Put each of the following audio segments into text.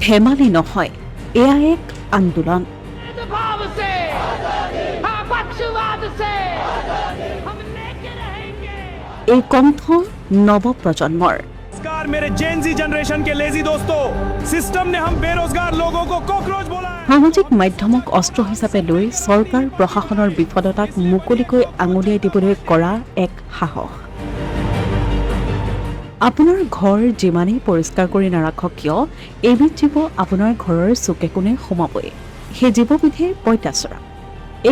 ধেমালি নহয়, এয়া এক আন্দোলন। এই কণ্ঠ নৱপ্ৰজন্মৰ। नमस्कार मेरे जेन जी जनरेशन के लेजी दोस्तों, सिस्टम ने हम बेरोजगार लोगों को कॉकरोच बोला है। সামাজিক মাধ্যমক অস্ত্ৰ হিচাপে লৈ চৰকাৰ প্ৰশাসনৰ বিফলতাক মুকলিকৈ আঙুলিয়াই দিবলৈ কৰা এক সাহস। আপোনাৰ ঘৰ যিমানেই পৰিষ্কাৰ কৰি নাৰাখক কিয়, এবিধ জীৱ আপোনাৰ ঘৰৰ চুকে কোণে সোমাবই। সেই জীৱবিধে পঁইতাচোৰা।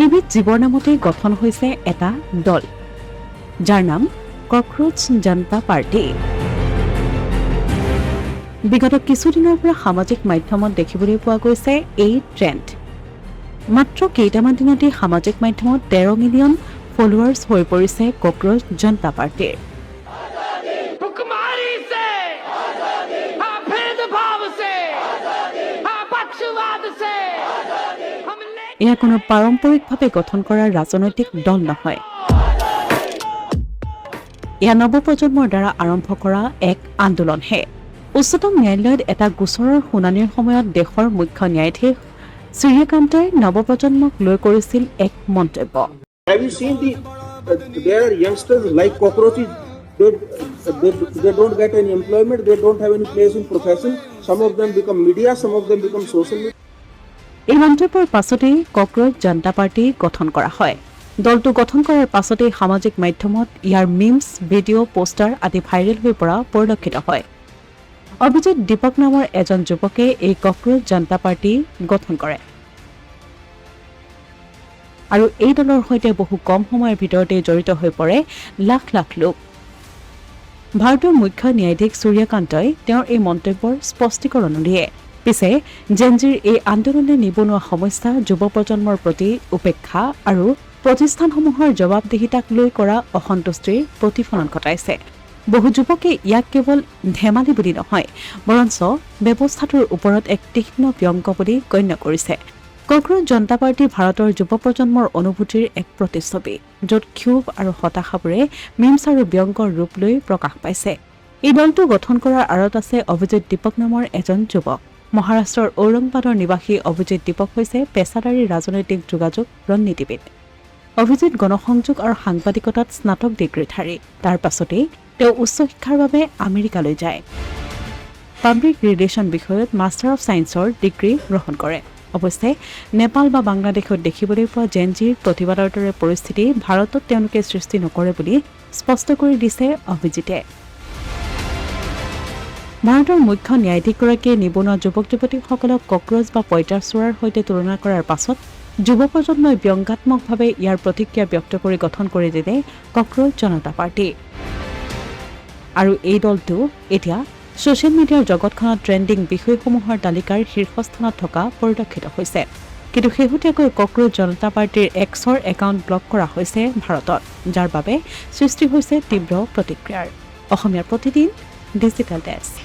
এইবিধ জীৱৰ নামতেই গঠন হৈছে এটা দল, যাৰ নাম ককৰোচ জনতা পাৰ্টি। বিগত কিছুদিনৰ পৰা সামাজিক মাধ্যমত দেখিবলৈ পোৱা গৈছে এই ট্ৰেণ্ড। মাত্ৰ কেইটামান দিনতে সামাজিক মাধ্যমত 13 মিলিয়ন ফলোৱাৰ্ছ হৈ পৰিছে ককৰোচ জনতা পাৰ্টিৰ। এয়া কোনো পাৰম্পৰিকভাৱে গঠন কৰা ৰাজনৈতিক দল নহয়, এয়া নৱপ্ৰজন্মৰ দ্বাৰা আৰম্ভ কৰা এক আন্দোলনহে। উচ্চতম ন্যায়ালয়ত এটা গোচৰৰ শুনানিৰ সময়ত দেশৰ মুখ্য ন্যায়াধীশ সূৰ্যকান্তই নৱপ্ৰজন্মক লৈ কৰিছিল এক মন্তব্য। Have you seen there are youngsters like cockroaches? They don't get any employment. They don't have any place in profession. Some of them become media. Some of them become social media. এই মন্তব্যৰ পাছতেই cockroach জনতা party গঠন কৰা হয়। দলটো গঠন কৰাৰ পাছতেই সামাজিক মাধ্যমত ইয়াৰ মিমছ, ভিডিঅ', পোষ্টাৰ আদি ভাইৰেল হৈ পৰা পৰিলক্ষিত হয়। অভিজিত দীপক নামৰ এজন যুৱকে এই ককৰোচ জনতা পাৰ্টি গঠন কৰে আৰু এই দলৰ সৈতে বহু কম সময়ৰ ভিতৰতে জড়িত হৈ পৰে লাখ লাখ লোক। ভাৰতৰ মুখ্য ন্যায়াধীশ সূৰ্যকান্তই তেওঁৰ এই মন্তব্যৰ স্পষ্টীকৰণ দিয়ে। পিছে জেনজিৰ এই আন্দোলনে নিবনুৱা সমস্যা, যুৱ প্ৰজন্মৰ প্ৰতি উপেক্ষা আৰু প্ৰতিষ্ঠানসমূহৰ জবাবদিহিতাক লৈ কৰা অসন্তুষ্টিৰ প্ৰতিফলন ঘটাইছে। বহু যুৱকে ইয়াক কেৱল ধেমালি বুলি নহয়, বৰঞ্চ ব্যৱস্থাটোৰ ওপৰত এক তীক্ষ্ণ ব্যংগ বুলি গণ্য কৰিছে। ককৰোচ জনতা পাৰ্টি ভাৰতৰ যুৱ প্ৰজন্মৰ অনুভূতিৰ এক প্ৰতিচ্ছবি, য'ত ক্ষোভ আৰু হতাশাবোৰে মিমছ আৰু ব্যংগৰ ৰূপ লৈ প্ৰকাশ পাইছে। এই দলটো গঠন কৰাৰ আঁৰত আছে অভিজিত দীপক নামৰ এজন যুৱক। মহাৰাষ্ট্ৰৰ ঔৰংগাবাদৰ নিবাসী অভিজিত দীপক হৈছে পেছাদাৰী ৰাজনৈতিক যোগাযোগ ৰণনীতিবিদ। অভিজিত গণসংযোগ আৰু সাংবাদিকতাত স্নাতক ডিগ্ৰীধাৰী। তাৰ পাছতেই তেওঁ উচ্চ শিক্ষাৰ বাবে আমেৰিকালৈ যায়। পাব্লিক ৰিলেশ্যন বিষয়ত মাষ্টাৰ অৱ ছায়েন্সৰ ডিগ্ৰী গ্ৰহণ কৰে। অৱশ্যে নেপাল বা বাংলাদেশত দেখিবলৈ পোৱা জেনজিৰ প্ৰতিবাদৰ দৰে পৰিস্থিতি ভাৰতত তেওঁলোকে সৃষ্টি নকৰে বুলি স্পষ্ট কৰি দিছে অভিজিতে। ভাৰতৰ মুখ্য ন্যায়াধীশগৰাকীয়ে নিবনুৱা যুৱক যুৱতীসকলক ককৰোচ বা পঁইতাচোৰাৰ সৈতে তুলনা কৰাৰ পাছত যুৱ প্ৰজন্মই ব্যংগাত্মকভাৱে ইয়াৰ প্ৰতিক্ৰিয়া ব্যক্ত কৰি গঠন কৰি দিলে ককৰোচ জনতা পাৰ্টি। আৰু এই দলটো এতিয়া ছ'চিয়েল মিডিয়াৰ জগতখনত ট্ৰেণ্ডিং বিষয়সমূহৰ তালিকাৰ শীৰ্ষস্থানত থকা পৰিলক্ষিত হৈছে। কিন্তু শেহতীয়াকৈ ককৰোচ জনতা পাৰ্টিৰ এক্সৰ একাউণ্ট ব্লক কৰা হৈছে ভাৰতত, যাৰ বাবে সৃষ্টি হৈছে তীব্ৰ প্ৰতিক্ৰিয়াৰ। অসমীয়াৰ প্ৰতিদিন ডিজিটেল ডেস্ক।